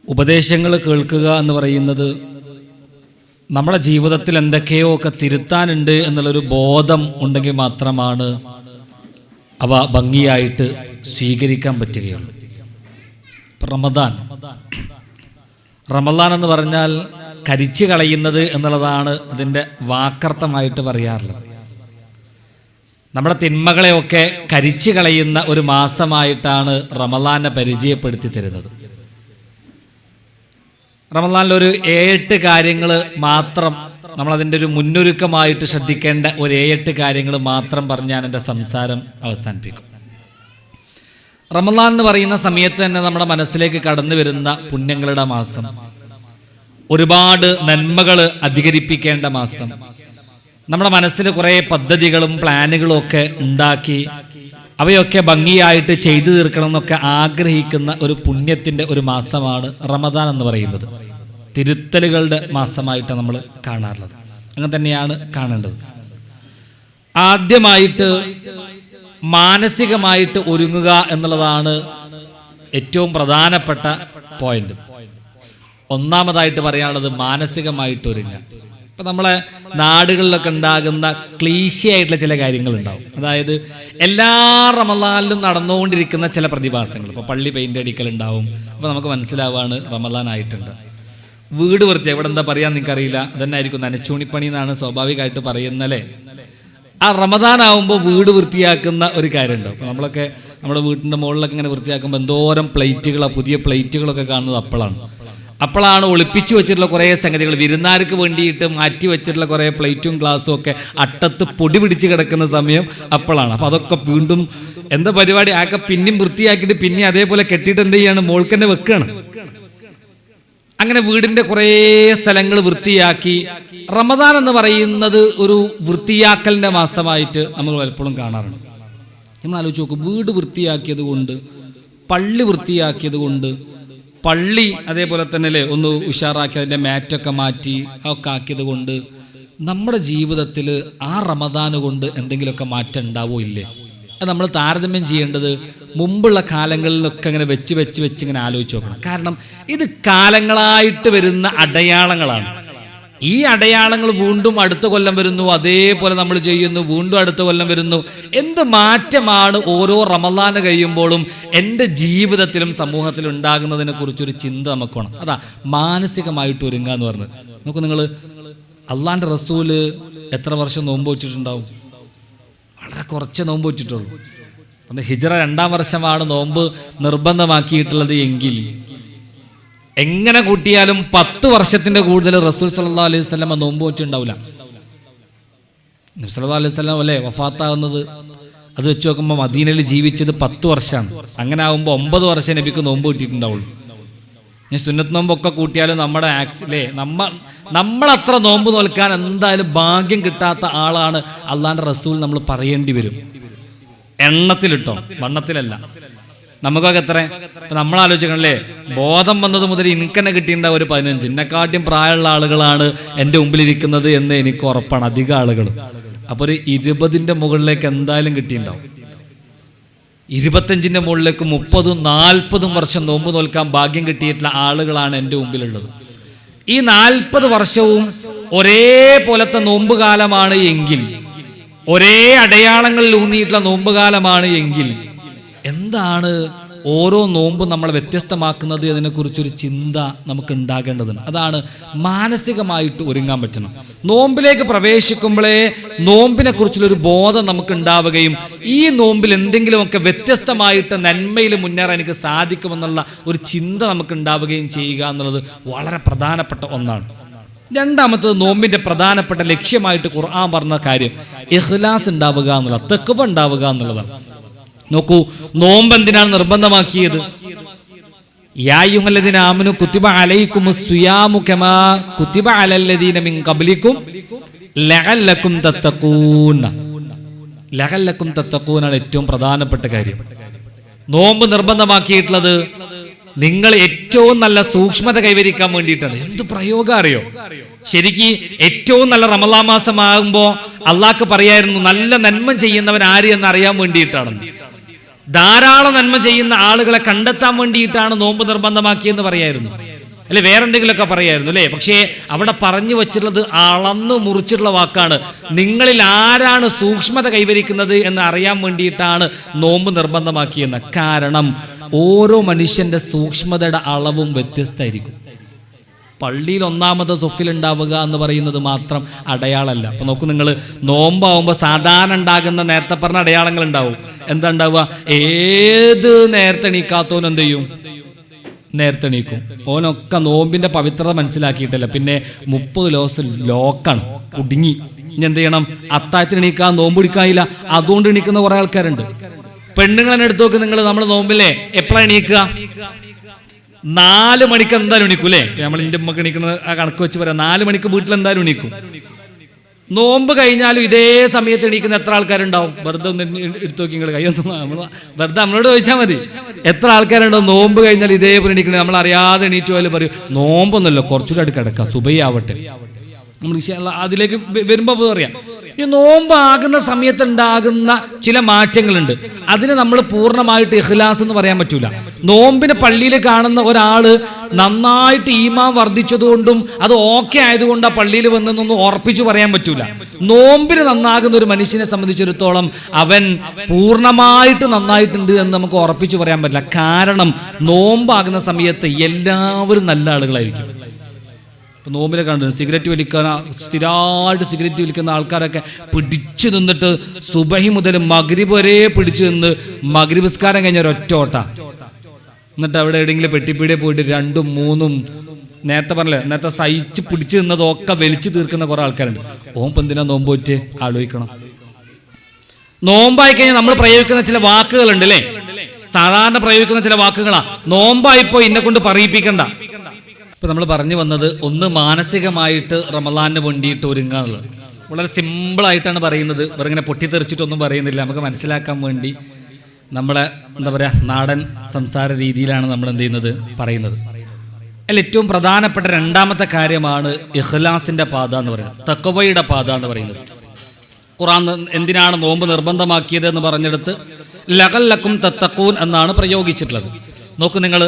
ഉപദേശങ്ങൾ കേൾക്കുക എന്ന് പറയുന്നത് നമ്മുടെ ജീവിതത്തിൽ എന്തൊക്കെയോ ഒക്കെ തിരുത്താനുണ്ട് എന്നുള്ളൊരു ബോധം ഉണ്ടെങ്കിൽ മാത്രമാണ് അവ ഭംഗിയായിട്ട് സ്വീകരിക്കാൻ പറ്റുകയുള്ളൂ. റമദാൻ എന്ന് പറഞ്ഞാൽ കരിച്ചു കളയുന്നത് എന്നുള്ളതാണ് അതിൻ്റെ വാക്കർത്ഥമായിട്ട് പറയാറുള്ളത്. നമ്മുടെ തിന്മകളെയൊക്കെ കരിച്ചു കളയുന്ന ഒരു മാസമായിട്ടാണ് റമദാനെ പരിചയപ്പെടുത്തി തരുന്നത്. റമദാനിൽ ഒരു 7 കാര്യങ്ങൾ മാത്രം നമ്മളതിൻ്റെ ഒരു മുന്നൊരുക്കമായിട്ട് ശ്രദ്ധിക്കേണ്ട ഒരു 7 കാര്യങ്ങൾ മാത്രം പറഞ്ഞ് ഞാൻ എൻ്റെ സംസാരം അവസാനിപ്പിക്കും. റമദാൻ എന്ന് പറയുന്ന സമയത്ത് തന്നെ നമ്മുടെ മനസ്സിലേക്ക് കടന്നു വരുന്ന പുണ്യങ്ങളുടെ മാസം, ഒരുപാട് നന്മകൾ അധികരിപ്പിക്കേണ്ട മാസം, നമ്മുടെ മനസ്സിൽ കുറേ പദ്ധതികളും പ്ലാനുകളും ഒക്കെ ഉണ്ടാക്കി അവയൊക്കെ ഭംഗിയായിട്ട് ചെയ്തു തീർക്കണം എന്നൊക്കെ ആഗ്രഹിക്കുന്ന ഒരു പുണ്യത്തിൻ്റെ ഒരു മാസമാണ് റമദാൻ എന്ന് പറയുന്നത്. തിരുത്തലുകളുടെ മാസമായിട്ട് നമ്മൾ കാണാറുള്ളത്. അങ്ങനെ തന്നെയാണ് കാണേണ്ടത്. ആദ്യമായിട്ട് മാനസികമായിട്ട് ഒരുങ്ങുക എന്നുള്ളതാണ് ഏറ്റവും പ്രധാനപ്പെട്ട പോയിന്റ്. ഒന്നാമതായിട്ട് പറയാനുള്ളത് മാനസികമായിട്ട് ഒരുങ്ങുക. ഇപ്പം നമ്മളെ നാടുകളിലൊക്കെ ഉണ്ടാകുന്ന ക്ലീശേ ആയിട്ടുള്ള ചില കാര്യങ്ങളുണ്ടാവും. അതായത് എല്ലാ റമദാനിലും നടന്നുകൊണ്ടിരിക്കുന്ന ചില പ്രതിഭാസങ്ങൾ. ഇപ്പോൾ പള്ളി പെയിൻ്റ് അടിക്കലുണ്ടാവും. അപ്പോൾ നമുക്ക് മനസ്സിലാവാണ് റമദാൻ ആയിട്ടുണ്ട്. വീട് വൃത്തിയായി, ഇവിടെ എന്താ പറയാൻ നിങ്ങൾക്കറിയില്ല, അതന്നെ ആയിരിക്കും നനച്ചൂണിപ്പണി എന്നാണ് സ്വാഭാവികമായിട്ട് പറയുന്നല്ലേ. ആ റമദാൻ ആകുമ്പോൾ വീട് വൃത്തിയാക്കുന്ന ഒരു കാര്യമുണ്ടാവും. അപ്പോൾ നമ്മളൊക്കെ നമ്മുടെ വീട്ടിൻ്റെ മുകളിലൊക്കെ ഇങ്ങനെ വൃത്തിയാക്കുമ്പോൾ എന്തോരം പ്ലേറ്റുകളാണ്, പുതിയ പ്ലേറ്റുകളൊക്കെ കാണുന്നത് അപ്പോഴാണ് ഒളിപ്പിച്ചു വെച്ചിട്ടുള്ള കുറേ സംഗതികൾ, വിരുന്നാർക്ക് വേണ്ടിയിട്ട് മാറ്റി വെച്ചിട്ടുള്ള കുറേ പ്ലേറ്റും ഗ്ലാസ്സും ഒക്കെ അട്ടത്ത് പൊടി പിടിച്ച് കിടക്കുന്ന സമയം അപ്പോഴാണ്. അപ്പോൾ അതൊക്കെ വീണ്ടും എന്താ പരിപാടി ആക്കെ പിന്നെയും വൃത്തിയാക്കിയിട്ട് പിന്നെ അതേപോലെ കെട്ടിയിട്ട് എന്ത് ചെയ്യാണ്, മോൾക്ക് തന്നെ വെക്കുകയാണ്. അങ്ങനെ വീടിൻ്റെ കുറേ സ്ഥലങ്ങൾ വൃത്തിയാക്കി. റമദാൻ എന്ന് പറയുന്നത് ഒരു വൃത്തിയാക്കലിൻ്റെ മാസമായിട്ട് നമ്മൾ പലപ്പോഴും കാണാറുണ്ട്. നമ്മൾ ആലോചിച്ച് നോക്കും, വീട് വൃത്തിയാക്കിയത് കൊണ്ട്, പള്ളി വൃത്തിയാക്കിയത് കൊണ്ട്, പള്ളി അതേപോലെ തന്നെ അല്ലേ ഒന്ന് ഉഷാറാക്കി അതിൻ്റെ മാറ്റൊക്കെ മാറ്റി ഒക്കെ ആക്കിയത് കൊണ്ട് നമ്മുടെ ജീവിതത്തിൽ ആ റമദാൻ കൊണ്ട് എന്തെങ്കിലുമൊക്കെ മാറ്റം ഉണ്ടാവോ ഇല്ലേ? അത് നമ്മൾ താരതമ്യം ചെയ്യേണ്ടത് മുമ്പുള്ള കാലങ്ങളിലൊക്കെ അങ്ങനെ വെച്ച് ഇങ്ങനെ ആലോചിച്ച് നോക്കണം. കാരണം ഇത് കാലങ്ങളായിട്ട് വരുന്ന അടയാളങ്ങളാണ്. ഈ അടയാളങ്ങൾ വീണ്ടും അടുത്ത കൊല്ലം വരുന്നു, അതേപോലെ നമ്മൾ ചെയ്യുന്നു, വീണ്ടും അടുത്ത കൊല്ലം വരുന്നു. എന്ത് മാറ്റമാണ് ഓരോ റമദാൻ കഴിയുമ്പോഴും എൻ്റെ ജീവിതത്തിലും സമൂഹത്തിലും ഉണ്ടാകുന്നതിനെ കുറിച്ചൊരു ചിന്ത നമുക്ക് വേണം. അതാ മാനസികമായിട്ട് ഒരുങ്ങുക എന്ന് പറഞ്ഞത്. നോക്കൂ, നിങ്ങൾ അള്ളാൻ്റെ റസൂല് എത്ര വർഷം നോമ്പ് വെച്ചിട്ടുണ്ടാവും? വളരെ കുറച്ച് നോമ്പ് വെച്ചിട്ടുള്ളൂ. അപ്പം ഹിജ്റ 2-ാം വർഷമാണ് നോമ്പ് നിർബന്ധമാക്കിയിട്ടുള്ളത് എങ്കിൽ എങ്ങനെ കൂട്ടിയാലും 10 വർഷത്തിന്റെ കൂടുതൽ റസൂൽ സല്ലല്ലാഹു അലൈഹി വസല്ലം നോമ്പ് വെച്ചിട്ടുണ്ടാവില്ല. നബി സല്ലല്ലാഹു അലൈഹി വസല്ലം അല്ലേ വഫാത്താവുന്നത്, അത് വെച്ച് നോക്കുമ്പോൾ മദീനയിൽ ജീവിച്ചത് 10 വർഷമാണ്. അങ്ങനെ ആകുമ്പോൾ 9 വർഷം നബിക്ക് നോമ്പ് കിട്ടിയിട്ടുണ്ടാവുള്ളൂ. ഞാൻ സുന്നത്ത് നോമ്പൊക്കെ കൂട്ടിയാലും നമ്മുടെ ആക്ച്വലേ നമ്മളത്ര നോമ്പ് നോൽക്കാൻ എന്തായാലും ഭാഗ്യം കിട്ടാത്ത ആളാണ് അള്ളാന്റെ റസൂൽ നമ്മൾ പറയേണ്ടി വരും. എണ്ണത്തിലിട്ടോ, വണ്ണത്തിലല്ല. നമുക്കൊക്കെ എത്ര നമ്മൾ ആലോചിക്കണല്ലേ, ബോധം വന്നത് മുതൽ എനിക്കെന്നെ കിട്ടിയിട്ടുണ്ടാവും ഒരു 15. എന്നെക്കാട്ടിയും പ്രായമുള്ള ആളുകളാണ് എൻ്റെ മുമ്പിലിരിക്കുന്നത് എന്ന് എനിക്ക് ഉറപ്പാണ്, അധികം ആളുകൾ. അപ്പോൾ ഒരു 20ന്റെ മുകളിലേക്ക് എന്തായാലും കിട്ടിയിട്ടുണ്ടാവും. 25ന്റെ മുകളിലേക്ക് 30-40 വർഷം നോമ്പ് നോൽക്കാൻ ഭാഗ്യം കിട്ടിയിട്ടുള്ള ആളുകളാണ് എൻ്റെ മുമ്പിലുള്ളത്. ഈ 40 വർഷവും ഒരേപോലത്തെ നോമ്പുകാലമാണ് എങ്കിൽ, ഒരേ അടയാളങ്ങളിൽ ഊന്നിയിട്ടുള്ള നോമ്പുകാലമാണ് എങ്കിൽ എന്താണ് ഓരോ നോമ്പും നമ്മളെ വ്യത്യസ്തമാക്കുന്നത് അതിനെക്കുറിച്ചൊരു ചിന്ത നമുക്ക് ഉണ്ടാകേണ്ടതുണ്ട്. അതാണ് മാനസികമായിട്ട് ഒരുങ്ങാൻ പറ്റണം. നോമ്പിലേക്ക് പ്രവേശിക്കുമ്പോഴേ നോമ്പിനെ കുറിച്ചുള്ളൊരു ബോധം നമുക്ക് ഉണ്ടാവുകയും ഈ നോമ്പിൽ എന്തെങ്കിലുമൊക്കെ വ്യത്യസ്തമായിട്ട് നന്മയിൽ മുന്നേറാൻ എനിക്ക് സാധിക്കുമെന്നുള്ള ഒരു ചിന്ത നമുക്ക് ഉണ്ടാവുകയും ചെയ്യുക എന്നുള്ളത് വളരെ പ്രധാനപ്പെട്ട ഒന്നാണ്. രണ്ടാമത്തത് നോമ്പിന്റെ പ്രധാനപ്പെട്ട ലക്ഷ്യമായിട്ട് ഖുർആൻ പറഞ്ഞ കാര്യം ഇഖ്ലാസ് ഉണ്ടാവുക എന്നുള്ളത്, തഖ്വ ഉണ്ടാവുക എന്നുള്ളതാണ്. നോക്കൂ, നോമ്പ് എന്തിനാണ് നിർബന്ധമാക്കിയത്? യാ അയ്യുഹല്ലദീന ആമനൂ കുതിബ അലൈക്കുമുസ് സിയാമു കമാ കുതിബ അലല്ലദീന മിൻ ഖബ്ലിക്കും ലഅല്ലക്കും തത്തഖൂൻ. ലഅല്ലക്കും തത്തഖൂൻ ആണ് ഏറ്റവും പ്രധാനപ്പെട്ട കാര്യം. നോമ്പ് നിർബന്ധമാക്കിയിട്ടുള്ളത് നിങ്ങൾ ഏറ്റവും നല്ല സൂക്ഷ്മത കൈവരിക്കാൻ വേണ്ടിയിട്ടാണ്. എന്ത് പ്രയോഗം അറിയോ? ശരിക്ക് ഏറ്റവും നല്ല റമളാൻ മാസമാകുമ്പോൾ അള്ളാഹ്ക്ക് പറയായിരുന്നു നല്ല നന്മ ചെയ്യുന്നവൻ ആര് എന്ന് അറിയാൻ വേണ്ടിയിട്ടാണ്. ധാരാളം നന്മ ചെയ്യുന്ന ആളുകളെ കണ്ടെത്താൻ വേണ്ടിയിട്ടാണ് നോമ്പ് നിർബന്ധമാക്കിയെന്ന് പറയായിരുന്നു, അല്ലെ വേറെ എന്തെങ്കിലുമൊക്കെ പറയായിരുന്നു അല്ലേ. പക്ഷേ അവിടെ പറഞ്ഞു വച്ചിട്ടുള്ളത് അളന്ന് മുറിച്ചിട്ടുള്ള വാക്കാണ്. നിങ്ങളിൽ ആരാണ് സൂക്ഷ്മത കൈവരിക്കുന്നത് എന്ന് അറിയാൻ വേണ്ടിയിട്ടാണ് നോമ്പ് നിർബന്ധമാക്കിയെന്ന്. കാരണം ഓരോ മനുഷ്യന്റെ സൂക്ഷ്മതയുടെ അളവും വ്യത്യസ്തമായിരിക്കും. പള്ളിയിൽ ഒന്നാമത്തെ സൊഫിൽ ഉണ്ടാവുക എന്ന് പറയുന്നത് മാത്രം അടയാളമല്ല. അപ്പൊ നോക്കൂ, നിങ്ങൾ നോമ്പാവുമ്പോൾ സാധാരണ ഉണ്ടാകുന്ന നേരത്തെ പറഞ്ഞ അടയാളങ്ങൾ ഉണ്ടാവും. എന്താ ഉണ്ടാവുക? ഏത് നേരത്തെ എണീക്കാത്തവനും എന്ത് ചെയ്യും? നേരത്തെ എണീക്കും. ഓനൊക്കെ നോമ്പിന്റെ പവിത്രത മനസ്സിലാക്കിയിട്ടില്ല. പിന്നെ 30 ദിവസം ലോക്കാണ്, കുടുങ്ങി. ഇനി എന്ത് ചെയ്യണം? അത്താഴത്തിന് എണീക്കാൻ, നോമ്പ് പിടിക്കാനില്ല, അതുകൊണ്ട് എണീക്കുന്ന കുറെ ആൾക്കാരുണ്ട്. പെണ്ണുങ്ങളെ എടുത്ത് നോക്ക് നിങ്ങൾ. നമ്മൾ നോമ്പില്ലേ എപ്പോഴാണ് എണീക്കുക? 4 മണിക്ക് എന്തായാലും എണീക്കും അല്ലേ. നമ്മൾ എൻ്റെ ഉമ്മക്ക് എണീക്കുന്നത് ആ കണക്ക് വെച്ച് പറയാം. 4 മണിക്ക് വീട്ടിൽ എന്തായാലും എണീക്കും. നോമ്പ് കഴിഞ്ഞാലും ഇതേ സമയത്ത് എണീക്കുന്ന എത്ര ആൾക്കാരുണ്ടാവും? വെറുതെ ഒന്ന് എടുത്തു നോക്കി നിങ്ങൾ. കൈയൊന്നും വെറുതെ നമ്മളോട് ചോദിച്ചാൽ മതി. എത്ര ആൾക്കാരുണ്ടോ നോമ്പ് കഴിഞ്ഞാൽ ഇതേപോലെ എണീക്കുന്നത്? നമ്മൾ അറിയാതെ എണീറ്റ് പോയാലും പറയും നോമ്പൊന്നുമല്ലോ, കുറച്ചുകൂടെ അടുത്ത് കിടക്കാം, സുബഹിയാവട്ടെ. നമ്മൾ അതിലേക്ക് വരുമ്പോൾ പറയാം, ഈ നോമ്പാകുന്ന സമയത്ത് ഉണ്ടാകുന്ന ചില മാറ്റങ്ങളുണ്ട്. അതിന് നമ്മൾ പൂർണ്ണമായിട്ട് ഇഖ്ലാസ് എന്ന് പറയാൻ പറ്റൂല. നോമ്പിന് പള്ളിയിൽ കാണുന്ന ഒരാള് നന്നായിട്ട് ഈമാൻ വർദ്ധിച്ചതുകൊണ്ടും അത് ഓക്കെ ആയതുകൊണ്ട് ആ പള്ളിയിൽ വന്നെന്നൊന്നും ഉറപ്പിച്ചു പറയാൻ പറ്റൂല. നോമ്പിന് നന്നാകുന്ന ഒരു മനുഷ്യനെ സംബന്ധിച്ചിടത്തോളം അവൻ പൂർണ്ണമായിട്ട് നന്നായിട്ടുണ്ട് എന്ന് നമുക്ക് ഉറപ്പിച്ചു പറയാൻ പറ്റില്ല. കാരണം നോമ്പാകുന്ന സമയത്ത് എല്ലാവരും നല്ല ആളുകളായിരിക്കും. നോമ്പിലെ കണ്ടു സിഗരറ്റ് വലിക്കാൻ സ്ഥിരമായിട്ട് സിഗരറ്റ് വലിക്കുന്ന ആൾക്കാരൊക്കെ പിടിച്ചു നിന്നിട്ട് സുബഹി മുതൽ മഗ്രിബ് വരെ പിടിച്ചു നിന്ന് മഗ്രിബ് നിസ്കാരം കഴിഞ്ഞ ഒരൊറ്റ ഓട്ട. എന്നിട്ട് അവിടെ എവിടെയെങ്കിലും പെട്ടിപ്പീടിയെ പോയിട്ട് 2, 3 നേരത്തെ പറഞ്ഞില്ലേ, നേരത്തെ സഹിച്ച് പിടിച്ചു നിന്നതൊക്കെ വലിച്ചു തീർക്കുന്ന കുറെ ആൾക്കാരുണ്ട്. ഓമ്പ് എന്തിനാ നോമ്പ് പോയിട്ട് ആലോചിക്കണം. നോമ്പായി കഴിഞ്ഞാൽ നമ്മൾ പ്രയോഗിക്കുന്ന ചില വാക്കുകളുണ്ട് അല്ലേ, സാധാരണ പ്രയോഗിക്കുന്ന ചില വാക്കുകളാ. നോമ്പായിപ്പോ ഇന്നെ കൊണ്ട് പറയിപ്പിക്കണ്ട. ഇപ്പൊ നമ്മൾ പറഞ്ഞു വന്നത്, ഒന്ന് മാനസികമായിട്ട് റമളാനിന് വേണ്ടിയിട്ട് ഒരുങ്ങുക എന്നുള്ളത്. വളരെ സിമ്പിളായിട്ടാണ് പറയുന്നത്, വേറെ ഇങ്ങനെ പൊട്ടിത്തെറിച്ചിട്ടൊന്നും പറയുന്നില്ല. നമുക്ക് മനസ്സിലാക്കാൻ വേണ്ടി നമ്മളെ എന്താ പറയുക നാടൻ സംസാര രീതിയിലാണ് നമ്മൾ എന്ത് ചെയ്യുന്നത് പറയുന്നത്. അതിൽ ഏറ്റവും പ്രധാനപ്പെട്ട 2ാമത്തെ കാര്യമാണ് ഇഖ്ലാസിന്റെ പാത എന്ന് പറയുന്നത്, തഖ്വയുടെ പാത എന്ന് പറയുന്നത്. ഖുർആൻ എന്തിനാണ് നോമ്പ് നിർബന്ധമാക്കിയത് എന്ന് പറഞ്ഞെടുത്ത് ലഅല്ലക്കും തത്തഖൂൻ എന്നാണ് പ്രയോഗിച്ചിട്ടുള്ളത്. നോക്കൂ നിങ്ങൾ,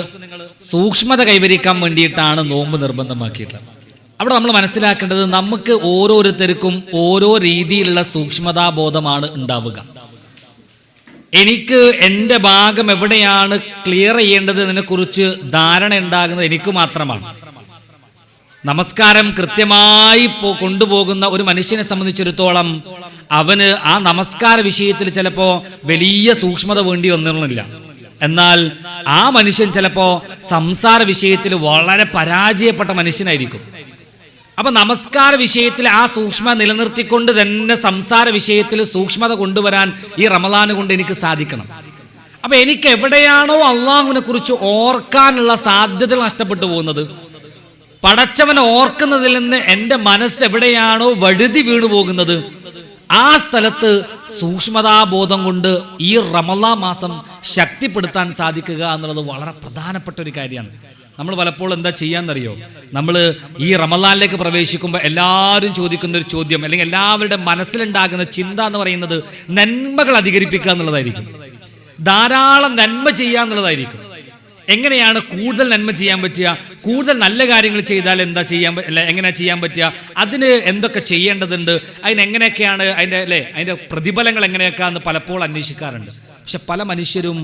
സൂക്ഷ്മത കൈവരിക്കാൻ വേണ്ടിയിട്ടാണ് നോമ്പ് നിർബന്ധമാക്കിയിട്ടുള്ളത്. അവിടെ നമ്മൾ മനസ്സിലാക്കേണ്ടത്, നമുക്ക് ഓരോരുത്തർക്കും ഓരോ രീതിയിലുള്ള സൂക്ഷ്മതാബോധമാണ് ഉണ്ടാവുക. എനിക്ക് എൻ്റെ ഭാഗം എവിടെയാണ് ക്ലിയർ ചെയ്യേണ്ടത് എന്നതിനെക്കുറിച്ച് ധാരണ ഉണ്ടാകുന്നത് എനിക്ക് മാത്രമാണ്. നമസ്കാരം കൃത്യമായി കൊണ്ടുപോകുന്ന ഒരു മനുഷ്യനെ സംബന്ധിച്ചിടത്തോളം അവന് ആ നമസ്കാര വിഷയത്തിൽ ചിലപ്പോൾ വലിയ സൂക്ഷ്മത വേണ്ടി വന്നിരുന്നില്ല. എന്നാൽ ആ മനുഷ്യൻ ചിലപ്പോൾ സംസാര വിഷയത്തിൽ വളരെ പരാജയപ്പെട്ട മനുഷ്യനായിരിക്കും. അപ്പൊ നമസ്കാര വിഷയത്തിൽ ആ സൂക്ഷ്മത നിലനിർത്തിക്കൊണ്ട് തന്നെ സംസാര വിഷയത്തിൽ സൂക്ഷ്മത കൊണ്ടുവരാൻ ഈ റമളാൻ കൊണ്ട് എനിക്ക് സാധിക്കണം. അപ്പൊ എനിക്ക് എവിടെയാണോ അള്ളാഹുവിനെ കുറിച്ച് ഓർക്കാനുള്ള സാധ്യതകൾ നഷ്ടപ്പെട്ടു പോകുന്നത്, പടച്ചവനെ ഓർക്കുന്നതിൽ നിന്ന് എൻ്റെ മനസ്സ് എവിടെയാണോ വഴുതി വീണു പോകുന്നത്, ആ സ്ഥലത്ത് സൂക്ഷ്മതാബോധം കൊണ്ട് ഈ റമളാൻ മാസം ശക്തിപ്പെടുത്താൻ സാധിക്കുക എന്നുള്ളത് വളരെ പ്രധാനപ്പെട്ട ഒരു കാര്യമാണ്. നമ്മൾ പലപ്പോഴും എന്താ ചെയ്യാന്നറിയോ, നമ്മൾ ഈ റമളാനിലേക്ക് പ്രവേശിക്കുമ്പോൾ എല്ലാവരും ചോദിക്കുന്ന ഒരു ചോദ്യം, അല്ലെങ്കിൽ എല്ലാവരുടെ മനസ്സിലുണ്ടാകുന്ന ചിന്ത എന്ന് പറയുന്നത് നന്മകൾ അധികരിപ്പിക്കുക എന്നുള്ളതായിരിക്കും. ധാരാളം നന്മ ചെയ്യുക എന്നുള്ളതായിരിക്കും. എങ്ങനെയാണ് കൂടുതൽ നന്മ ചെയ്യാൻ പറ്റുക, കൂടുതൽ നല്ല കാര്യങ്ങൾ ചെയ്താൽ എന്താ ചെയ്യാൻ എങ്ങനെ ചെയ്യാൻ പറ്റുക, അതിന് എന്തൊക്കെ ചെയ്യേണ്ടതുണ്ട്, അതിനെങ്ങനെയൊക്കെയാണ് അതിൻ്റെ പ്രതിഫലങ്ങൾ എങ്ങനെയൊക്കെയാണെന്ന് പലപ്പോഴും അന്വേഷിക്കാറുണ്ട്. പക്ഷെ പല മനുഷ്യരും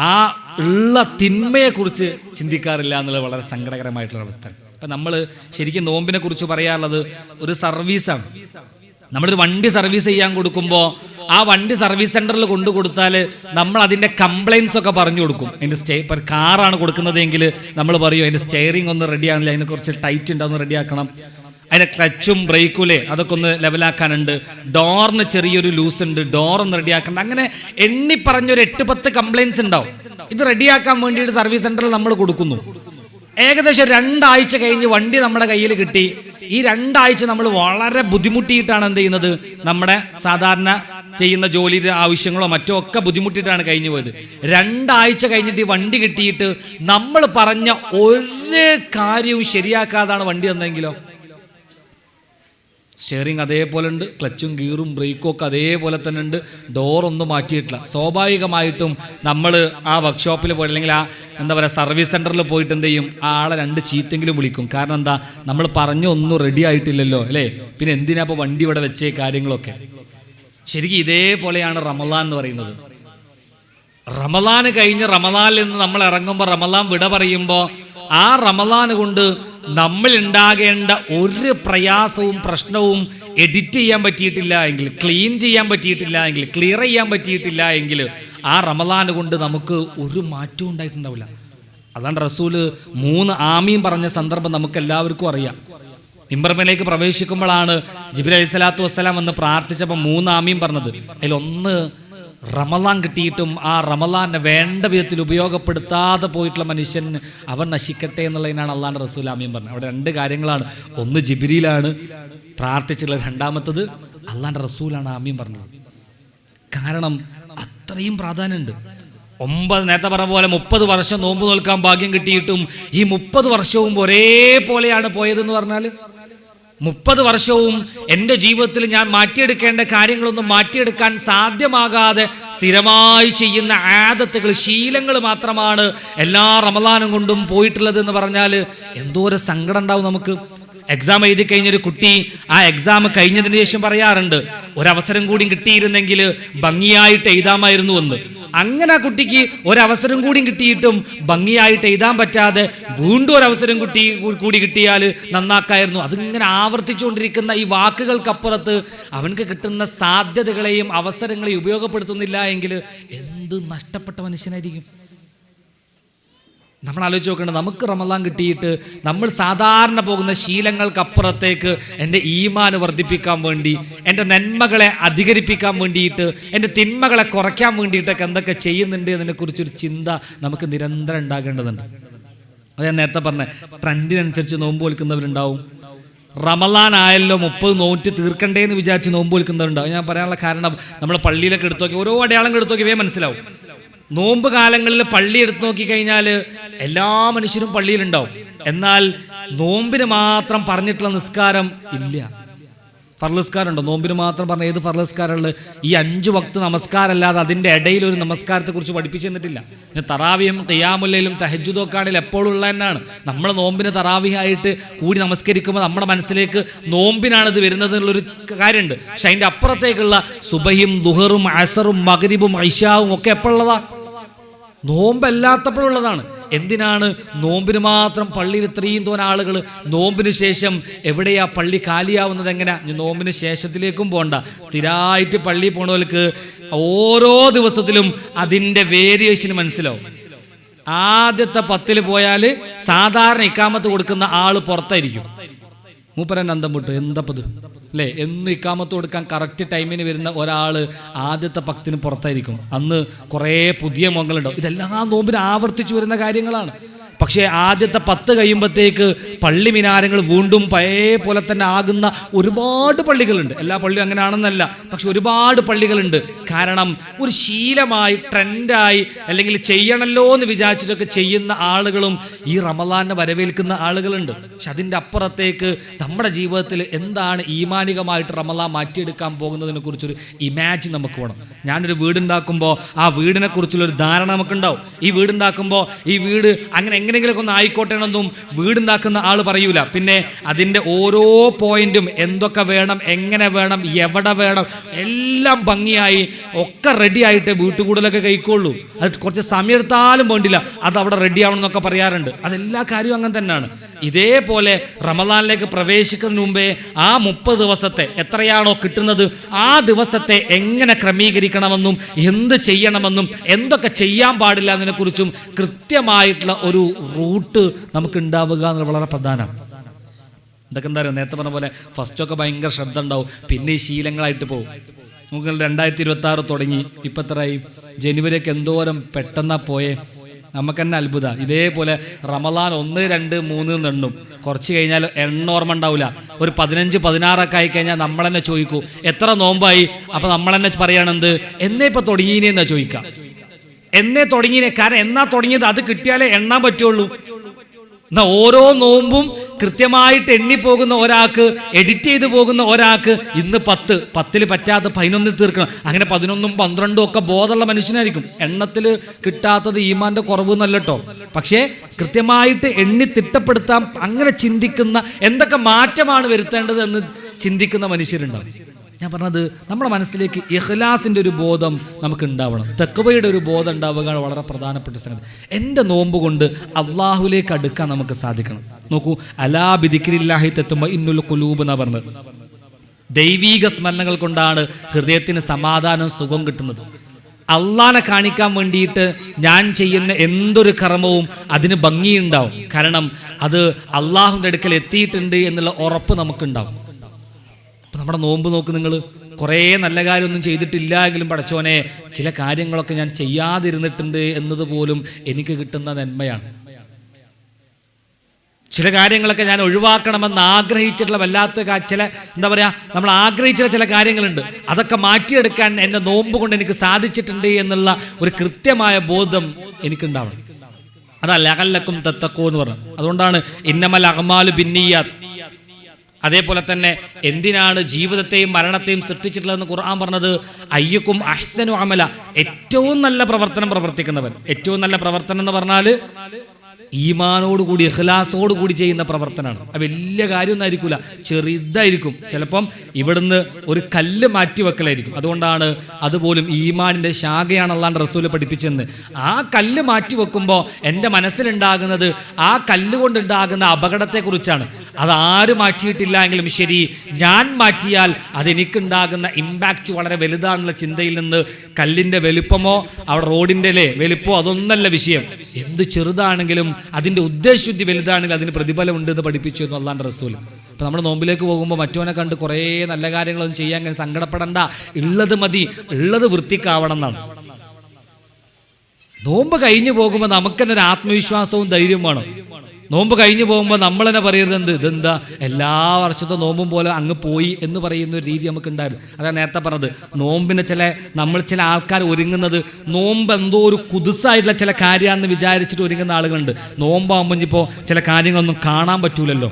ആ ഉള്ള തിന്മയെക്കുറിച്ച് ചിന്തിക്കാറില്ല എന്നുള്ളത് വളരെ സങ്കടകരമായിട്ടുള്ള അവസ്ഥ. ഇപ്പം നമ്മൾ ശരിക്കും നോമ്പിനെ കുറിച്ച് പറയാറുള്ളത് ഒരു സർവീസാണ്. നമ്മളൊരു വണ്ടി സർവീസ് ചെയ്യാൻ കൊടുക്കുമ്പോൾ ആ വണ്ടി സർവീസ് സെന്ററിൽ കൊണ്ടു കൊടുത്താൽ നമ്മൾ അതിൻ്റെ കംപ്ലയിൻസ് ഒക്കെ പറഞ്ഞു കൊടുക്കും. അതിൻ്റെ ഇപ്പം കാറാണ് കൊടുക്കുന്നതെങ്കിൽ നമ്മൾ പറയും അതിൻ്റെ സ്റ്റെയറിംഗ് ഒന്ന് റെഡിയാകുന്നില്ല, അതിനെ കുറച്ച് ടൈറ്റ് ഉണ്ട്, അതൊന്ന് റെഡിയാക്കണം. അതിൻ്റെ ക്ലച്ചും ബ്രേക്കുലേ അതൊക്കെ ഒന്ന് ലെവലാക്കാനുണ്ട്, ഡോറിന് ചെറിയൊരു ലൂസ് ഉണ്ട്, ഡോർ ഒന്ന് റെഡിയാക്കണ്ട. അങ്ങനെ എണ്ണി പറഞ്ഞൊരു 8-10 കംപ്ലയിൻസ് ഉണ്ടാവും. ഇത് റെഡിയാക്കാൻ വേണ്ടിയിട്ട് സർവീസ് സെന്ററിൽ നമ്മൾ കൊടുക്കുന്നു. ഏകദേശം 2 ആഴ്ച കഴിഞ്ഞ് വണ്ടി നമ്മുടെ കയ്യിൽ കിട്ടി. ഈ 2 ആഴ്ച നമ്മൾ വളരെ ബുദ്ധിമുട്ടിയിട്ടാണ് എന്ത് ചെയ്യുന്നത്, നമ്മുടെ സാധാരണ ചെയ്യുന്ന ജോലിയുടെ ആവശ്യങ്ങളോ മറ്റോ ഒക്കെ ബുദ്ധിമുട്ടിയിട്ടാണ് കഴിഞ്ഞു പോയത്. 2 ആഴ്ച കഴിഞ്ഞിട്ട് ഈ വണ്ടി കിട്ടിയിട്ട് നമ്മൾ പറഞ്ഞ ഒരു കാര്യവും ശരിയാക്കാതാണ് വണ്ടി തന്നെങ്കിലോ, സ്റ്റിയറിംഗ് അതേപോലെ ഉണ്ട്, ക്ലച്ചും ഗിയറും ബ്രേക്കും ഒക്കെ അതേപോലെ തന്നെ ഉണ്ട്, ഡോറൊന്നും മാറ്റിയിട്ടില്ല. സ്വാഭാവികമായിട്ടും നമ്മൾ ആ വർക്ക്ഷോപ്പിൽ പോയി അല്ലെങ്കിൽ ആ എന്താ പറയുക സർവീസ് സെൻറ്ററിൽ പോയിട്ട് എന്ത് ചെയ്യും, ആ ആളെ 2 ചീത്തെങ്കിലും വിളിക്കും. കാരണം എന്താ, നമ്മൾ ഒന്നും റെഡി ആയിട്ടില്ലല്ലോ അല്ലേ, പിന്നെ എന്തിനാ ഇപ്പോൾ വണ്ടി ഇവിടെ വെച്ചേ കാര്യങ്ങളൊക്കെ. ശരിക്കും ഇതേപോലെയാണ് റമളാൻ എന്ന് പറയുന്നത്. റമളാൻ കഴിഞ്ഞ് റമളാനിൽ നിന്ന് നമ്മൾ ഇറങ്ങുമ്പോൾ, റമളാൻ വിട പറയുമ്പോൾ, ആ റമളാൻ കൊണ്ട് നമ്മൾ ഉണ്ടാകേണ്ട ഒരു പ്രയാസവും പ്രശ്നവും എഡിറ്റ് ചെയ്യാൻ പറ്റിയിട്ടില്ല എങ്കിൽ, ക്ലീൻ ചെയ്യാൻ പറ്റിയിട്ടില്ല എങ്കിൽ, ക്ലിയർ ചെയ്യാൻ പറ്റിയിട്ടില്ല എങ്കിൽ ആ റമളാൻ കൊണ്ട് നമുക്ക് ഒരു മാറ്റവും ഉണ്ടായിട്ടുണ്ടാവില്ല. അതാണ് റസൂല് 3 ആമീൻ പറഞ്ഞ സന്ദർഭം നമുക്ക് എല്ലാവർക്കും അറിയാം. മിമ്പർമേലേക്ക് പ്രവേശിക്കുമ്പോഴാണ് ജിബ്രീൽ അലൈഹി സ്വലാത്തു വസ്സലാം വന്ന് പ്രാർത്ഥിച്ചപ്പോൾ 3 ആമീൻ പറഞ്ഞത്. അതിലൊന്ന് റമളാൻ കിട്ടിയിട്ടും ആ റമളാനെ വേണ്ട വിധത്തിൽ ഉപയോഗപ്പെടുത്താതെ പോയിട്ടുള്ള മനുഷ്യൻ അവൻ നശിക്കട്ടെ എന്നുള്ളതിനാണ് അള്ളാഹുവിൻ്റെ റസൂൽ ആമീൻ പറഞ്ഞത്. അവിടെ 2 കാര്യങ്ങളാണ്. ഒന്ന് ജിബ്രീലാണ് പ്രാർത്ഥിച്ചിട്ടുള്ളത്, രണ്ടാമത്തത് അള്ളാഹുവിൻ്റെ റസൂലാണ് ആമീൻ പറഞ്ഞത്. കാരണം അത്രയും പ്രാധാന്യമുണ്ട്. 9 നേരത്തെ പറഞ്ഞ പോലെ 30 വർഷം നോമ്പ് നോൽക്കാൻ ഭാഗ്യം കിട്ടിയിട്ടും ഈ 30 വർഷവും ഒരേപോലെയാണ് പോയതെന്ന് പറഞ്ഞാൽ, 30 വർഷവും എൻ്റെ ജീവിതത്തിൽ ഞാൻ മാറ്റിയെടുക്കേണ്ട കാര്യങ്ങളൊന്നും മാറ്റിയെടുക്കാൻ സാധ്യമാകാതെ സ്ഥിരമായി ചെയ്യുന്ന ആദത്തുകൾ, ശീലങ്ങൾ മാത്രമാണ് എല്ലാ റമളാനും കൊണ്ടും പോയിട്ടുള്ളത് എന്ന് പറഞ്ഞാൽ എന്തോരം സങ്കടം ഉണ്ടാവും നമുക്ക്. എക്സാം എഴുതി കഴിഞ്ഞൊരു കുട്ടി ആ എക്സാം കഴിഞ്ഞതിന് ശേഷം പറയാറുണ്ട്, ഒരവസരം കൂടി കിട്ടിയിരുന്നെങ്കിൽ ഭംഗിയായിട്ട് എഴുതാമായിരുന്നു എന്ന്. അങ്ങനെ ആ കുട്ടിക്ക് ഒരവസരം കൂടി കിട്ടിയിട്ടും ഭംഗിയായിട്ട് എഴുതാൻ പറ്റാതെ വീണ്ടും ഒരവസരം കൂടി കിട്ടിയാൽ നന്നാക്കായിരുന്നു. അതിങ്ങനെ ആവർത്തിച്ചുകൊണ്ടിരിക്കുന്ന ഈ വാക്കുകൾക്കപ്പുറത്ത് അവനക്ക് കിട്ടുന്ന സാധ്യതകളെയും അവസരങ്ങളെയും ഉപയോഗപ്പെടുത്തുന്നില്ല എങ്കിൽ എന്ത് നഷ്ടപ്പെട്ട മനുഷ്യനായിരിക്കും. നമ്മൾ ആലോചിച്ച് നോക്കേണ്ടത്, നമുക്ക് റമളാൻ കിട്ടിയിട്ട് നമ്മൾ സാധാരണ പോകുന്ന ശീലങ്ങൾക്കപ്പുറത്തേക്ക് എൻ്റെ ഈമാൻ വർദ്ധിപ്പിക്കാൻ വേണ്ടി, എൻ്റെ നന്മകളെ അധികരിപ്പിക്കാൻ വേണ്ടിയിട്ട്, എൻ്റെ തിന്മകളെ കുറയ്ക്കാൻ വേണ്ടിയിട്ടൊക്കെ എന്തൊക്കെ ചെയ്യുന്നുണ്ട് എന്നതിനെക്കുറിച്ചൊരു ചിന്ത നമുക്ക് നിരന്തരം ഉണ്ടാകേണ്ടതുണ്ട്. അത് ഞാൻ നേരത്തെ പറഞ്ഞ ട്രെൻഡിനനുസരിച്ച് നോമ്പ് വിൽക്കുന്നവരുണ്ടാവും. റമളാൻ ആയല്ലോ 30 നോറ്റ് തീർക്കണ്ടേ എന്ന് വിചാരിച്ച് നോമ്പ് വിൽക്കുന്നവരുണ്ടാവും. ഞാൻ പറയാനുള്ള കാരണം, നമ്മൾ പള്ളിയിലൊക്കെ എടുത്തു നോക്കി, ഓരോ അടയാളങ്ങൾ എടുത്തു നോക്കി മനസ്സിലാവും. നോമ്പ് കാലങ്ങളിൽ പള്ളി എടുത്തു നോക്കിക്കഴിഞ്ഞാൽ എല്ലാ മനുഷ്യരും പള്ളിയിലുണ്ടാവും. എന്നാൽ നോമ്പിന് മാത്രം പറഞ്ഞിട്ടുള്ള നിസ്കാരം ഇല്ല. ഫർള് ഉണ്ടോ? നോമ്പിന് മാത്രം പറഞ്ഞ ഏത് ഫർള് നിസ്കാരമുള്ളത്? ഈ 5 വക്ത് നമസ്കാരം അല്ലാതെ അതിൻ്റെ ഇടയിൽ ഒരു നമസ്കാരത്തെ കുറിച്ച് പഠിപ്പിച്ചു തന്നിട്ടില്ല. പിന്നെ തറാവിയും ഖിയാമുല്ലയിലും തഹജ്ജുദും ഒക്കെ ആണെങ്കിൽ എപ്പോഴും ഉള്ള തന്നെയാണ്. നമ്മൾ നോമ്പിന് തറാവിയായിട്ട് കൂടി നമസ്കരിക്കുമ്പോൾ നമ്മുടെ മനസ്സിലേക്ക് നോമ്പിനാണ് ഇത് വരുന്നത് എന്നുള്ളൊരു കാര്യമുണ്ട്. പക്ഷെ അതിൻ്റെ അപ്പുറത്തേക്കുള്ള സുബഹിയും ദുഹറും അസറും മഗ്രിബും ഇശാവും ഒക്കെ എപ്പോഴുള്ളതാ? നോമ്പല്ലാത്തപ്പോഴുള്ളതാണ്. എന്തിനാണ് നോമ്പിന് മാത്രം പള്ളിയിൽ ഇത്രയും തോന്നെ ആളുകൾ? നോമ്പിന് ശേഷം എവിടെയാ പള്ളി കാലിയാവുന്നത്? എങ്ങനെയാ? നോമ്പിന് ശേഷത്തിലേക്കും പോകണ്ട. സ്ഥിരമായിട്ട് പള്ളിയിൽ പോണവർക്ക് ഓരോ ദിവസത്തിലും അതിൻ്റെ വേരിയേഷൻ മനസ്സിലാവും. ആദ്യത്തെ 10 പോയാൽ സാധാരണ ഇക്കാമത്ത് കൊടുക്കുന്ന ആള് പുറത്തായിരിക്കും. മൂപ്പരൻ അന്തം വിട്ടു, എന്തപ്പത് അല്ലേ? എന്നും ഇക്കാമത്ത് കൊടുക്കാൻ കറക്റ്റ് ടൈമിന് വരുന്ന ഒരാൾ ആദ്യത്തെ 10 പുറത്തായിരിക്കും. അന്ന് കുറേ പുതിയ മുഖങ്ങളുണ്ടാവും. ഇതെല്ലാം നോമ്പിന് ആവർത്തിച്ചു വരുന്ന കാര്യങ്ങളാണ്. പക്ഷേ ആദ്യത്തെ 10 കഴിയുമ്പോഴത്തേക്ക് പള്ളി മിനാരങ്ങൾ വീണ്ടും പഴയ പോലെ തന്നെ ആകുന്ന ഒരുപാട് പള്ളികളുണ്ട്. എല്ലാ പള്ളിയും അങ്ങനെയാണെന്നല്ല, പക്ഷെ ഒരുപാട് പള്ളികളുണ്ട്. കാരണം ഒരു ശീലമായി, ട്രെൻഡായി, അല്ലെങ്കിൽ ചെയ്യണമല്ലോ എന്ന് വിചാരിച്ചിട്ടൊക്കെ ചെയ്യുന്ന ആളുകളും ഈ റമളാനെ വരവേൽക്കുന്ന ആളുകളുണ്ട്. പക്ഷെ അതിൻ്റെ അപ്പുറത്തേക്ക് നമ്മുടെ ജീവിതത്തിൽ എന്താണ് ഈമാനികമായിട്ട് റമളാൻ മാറ്റിയെടുക്കാൻ പോകുന്നതിനെ കുറിച്ചൊരു ഇമാജിൻ നമുക്ക് വേണം. ഞാനൊരു വീടുണ്ടാക്കുമ്പോൾ ആ വീടിനെ കുറിച്ചുള്ളൊരു ധാരണ നമുക്കുണ്ടാവും. ഈ വീടുണ്ടാക്കുമ്പോൾ ഈ വീട് അങ്ങനെ എങ്ങനെയെങ്കിലൊക്കെ ഒന്ന് ആയിക്കോട്ടെ എന്നൊന്നും വീടുണ്ടാക്കുന്ന ആൾ പറയൂല. പിന്നെ അതിൻ്റെ ഓരോ പോയിന്റും എന്തൊക്കെ വേണം, എങ്ങനെ വേണം, എവിടെ വേണം, എല്ലാം ഭംഗിയായി ഒക്കെ റെഡി ആയിട്ട് വീട്ടുകൂടലൊക്കെ കഴിക്കുള്ളൂ. അത് കുറച്ച് സമയം എടുത്താലും വേണ്ടില്ല, അത് അവിടെ റെഡി ആവണം എന്നൊക്കെ പറയാറുണ്ട്. അതെല്ലാ കാര്യവും അങ്ങനെ തന്നെയാണ്. ഇതേപോലെ റമളാനിലേക്ക് പ്രവേശിക്കുന്നതിന് മുമ്പേ ആ 30 ദിവസത്തെ എത്രയാണോ കിട്ടുന്നത് ആ ദിവസത്തെ എങ്ങനെ ക്രമീകരിക്കണമെന്നും എന്ത് ചെയ്യണമെന്നും എന്തൊക്കെ ചെയ്യാൻ പാടില്ല എന്നതിനെക്കുറിച്ചും കൃത്യമായിട്ടുള്ള ഒരു റൂട്ട് നമുക്ക് ഉണ്ടാവുക എന്നുള്ളത് വളരെ പ്രധാനമാണ്. ഇതൊക്കെ എന്താ പറയുക, നേരത്തെ പറഞ്ഞ പോലെ ഫസ്റ്റൊക്കെ ഭയങ്കര ശ്രദ്ധ ഉണ്ടാവും, പിന്നെ ഈ ശീലങ്ങളായിട്ട് പോകും. നമുക്ക് 2026 തുടങ്ങി, ഇപ്പം എത്രയായി? ജനുവരിയൊക്കെ എന്തോരം പെട്ടെന്നാ പോയേ. നമുക്ക് തന്നെ അത്ഭുത. ഇതേപോലെ റമളാൻ 1, 2, 3 എണ്ണും. കുറച്ച് കഴിഞ്ഞാൽ എണ്ണ ഓർമ്മ ഉണ്ടാവില്ല. ഒരു 15, 16 ആയി കഴിഞ്ഞാൽ നമ്മൾ തന്നെ ചോദിക്കൂ എത്ര നോമ്പായി. അപ്പം നമ്മൾ തന്നെ പറയുകയാണെന്ത്, എന്നേ ഇപ്പം തുടങ്ങിയെന്നാ ചോദിക്കുക. എന്നേ തുടങ്ങിയേ? കാരണം എന്നാ തുടങ്ങിയത് അത് കിട്ടിയാലേ എണ്ണാൻ പറ്റുള്ളൂ. എന്നാൽ ഓരോ നോമ്പും കൃത്യമായിട്ട് എണ്ണിപ്പോകുന്ന ഒരാൾക്ക്, എഡിറ്റ് ചെയ്ത് പോകുന്ന ഒരാൾക്ക് ഇന്ന് 10 പറ്റാത്ത 11 തീർക്കണം, അങ്ങനെ 11 12 ഒക്കെ ബോധമുള്ള മനുഷ്യനായിരിക്കും. എണ്ണത്തിൽ കിട്ടാത്തത് ഈമാന്റെ കുറവ് എന്നല്ല കേട്ടോ, പക്ഷേ കൃത്യമായിട്ട് എണ്ണി തിട്ടപ്പെടുത്താൻ അങ്ങനെ ചിന്തിക്കുന്ന, എന്തൊക്കെ മാറ്റമാണ് വരുത്തേണ്ടത് എന്ന് ചിന്തിക്കുന്ന മനുഷ്യരുണ്ടാവും. ഞാൻ പറഞ്ഞത് നമ്മുടെ മനസ്സിലേക്ക് ഇഖ്ലാസിൻ്റെ ഒരു ബോധം നമുക്ക് ഉണ്ടാവണം, തഖ്വയുടെ ഒരു ബോധം ഉണ്ടാവുക വളരെ പ്രധാനപ്പെട്ട സംഗതി. എൻ്റെ നോമ്പ് കൊണ്ട് അള്ളാഹുലേക്ക് അടുക്കാൻ നമുക്ക് സാധിക്കണം. നോക്കൂ, അലാ ബിദിക്രില്ലാഹി തത്മഇന്നുൽ ഖുലൂബ് എന്നാ പറഞ്ഞത്. ദൈവീക സ്മരണകൾ കൊണ്ടാണ് ഹൃദയത്തിന് സമാധാനം, സുഖം കിട്ടുന്നത്. അള്ളാനെ കാണിക്കാൻ വേണ്ടിയിട്ട് ഞാൻ ചെയ്യുന്ന എന്തൊരു കർമ്മവും അതിന് ഭംഗിയുണ്ടാവും, കാരണം അത് അള്ളാഹുവിൻ്റെ അടുക്കൽ എത്തിയിട്ടുണ്ട് എന്നുള്ള ഉറപ്പ് നമുക്കുണ്ടാവും. അപ്പം നമ്മുടെ നോമ്പ് നോക്ക് നിങ്ങൾ, കുറേ നല്ല കാര്യമൊന്നും ചെയ്തിട്ടില്ല എങ്കിലും പടച്ചോനെ ചില കാര്യങ്ങളൊക്കെ ഞാൻ ചെയ്യാതിരുന്നിട്ടുണ്ട് എന്നതുപോലും എനിക്ക് കിട്ടുന്ന നന്മയാണ്. ചില കാര്യങ്ങളൊക്കെ ഞാൻ ഒഴിവാക്കണമെന്ന് ആഗ്രഹിച്ചിട്ടുള്ള വല്ലാത്ത ചില, എന്താ പറയുക, നമ്മൾ ആഗ്രഹിച്ച ചില കാര്യങ്ങളുണ്ട്, അതൊക്കെ മാറ്റിയെടുക്കാൻ എൻ്റെ നോമ്പ് കൊണ്ട് എനിക്ക് സാധിച്ചിട്ടുണ്ട് എന്നുള്ള ഒരു കൃത്യമായ ബോധം എനിക്കുണ്ടാവണം. അതല്ല അകല്ലക്കും തത്തക്കോ എന്ന് പറഞ്ഞു. അതുകൊണ്ടാണ് ഇന്നമൽ അഅ്മാലു ബിന്നിയ്യാത്ത്. അതേപോലെ തന്നെ എന്തിനാണ് ജീവിതത്തെയും മരണത്തെയും സൃഷ്ടിച്ചിട്ടുള്ളതെന്ന് ഖുർആൻ പറഞ്ഞത്? അയ്യുക്കും അഹ്സനു അമല, ഏറ്റവും നല്ല പ്രവർത്തനം പ്രവർത്തിക്കുന്നവൻ. ഏറ്റവും നല്ല പ്രവർത്തനം എന്ന് പറഞ്ഞാൽ ഈമാനോടുകൂടി ഇഖ്ലാസോടുകൂടി ചെയ്യുന്ന പ്രവർത്തനമാണ്. അത് വലിയ കാര്യമൊന്നും ആയിരിക്കില്ല, ചെറുതായിരിക്കും. ചിലപ്പം ഇവിടുന്ന് ഒരു കല്ല് മാറ്റി വെക്കലായിരിക്കും. അതുകൊണ്ടാണ് അതുപോലും ഈമാനിൻ്റെ ശാഖയാണ് അല്ലാണ്ട് റസൂല് പഠിപ്പിച്ചെന്ന്. ആ കല്ല് മാറ്റി വെക്കുമ്പോൾ എൻ്റെ മനസ്സിലുണ്ടാകുന്നത് ആ കല്ല് കൊണ്ടുണ്ടാകുന്ന അപകടത്തെക്കുറിച്ചാണ്. അതാര് മാറ്റിയിട്ടില്ല എങ്കിലും ശരി, ഞാൻ മാറ്റിയാൽ അതെനിക്കുണ്ടാകുന്ന ഇമ്പാക്റ്റ് വളരെ വലുതാണെന്നുള്ള ചിന്തയിൽ നിന്ന് കല്ലിൻ്റെ വലുപ്പമോ അവിടെ റോഡിൻ്റെ വലുപ്പമോ അതൊന്നല്ല വിഷയം. എന്ത് ചെറുതാണെങ്കിലും അതിൻ്റെ ഉദ്ദേശശുദ്ധി വലുതാണെങ്കിൽ അതിന് പ്രതിഫലമുണ്ട് എന്ന് പഠിപ്പിച്ചു എന്ന് അല്ലാണ്ട് റസൂൽ. ഇപ്പം നമ്മൾ നോമ്പിലേക്ക് പോകുമ്പോൾ മറ്റവനെ കണ്ട് കുറേ നല്ല കാര്യങ്ങളൊന്നും ചെയ്യാൻ അങ്ങനെ സങ്കടപ്പെടണ്ട, ഉള്ളത് മതി, ഉള്ളത് വൃത്തിക്കാവണം എന്നാണ്. നോമ്പ് കഴിഞ്ഞു പോകുമ്പോൾ നമുക്ക് തന്നെ ഒരു ആത്മവിശ്വാസവും ധൈര്യവും വേണം. നോമ്പ് കഴിഞ്ഞു പോകുമ്പോൾ നമ്മൾ തന്നെ പറയരുത് ഇതെന്താ എല്ലാ വർഷത്തെ നോമ്പും പോലെ അങ്ങ് പോയി എന്ന് പറയുന്ന ഒരു രീതി നമുക്ക് ഉണ്ടായിരുന്നു. അതാണ് നേരത്തെ പറഞ്ഞത്, നോമ്പിന് ചില ആൾക്കാർ ഒരുങ്ങുന്നത് നോമ്പ് എന്തോ ഒരു കുതിസായിട്ടുള്ള ചില കാര്യമാണെന്ന് വിചാരിച്ചിട്ട് ഒരുങ്ങുന്ന ആളുകളുണ്ട്. നോമ്പാകുമ്പോൾ ഇപ്പോൾ ചില കാര്യങ്ങളൊന്നും കാണാൻ പറ്റൂലല്ലോ.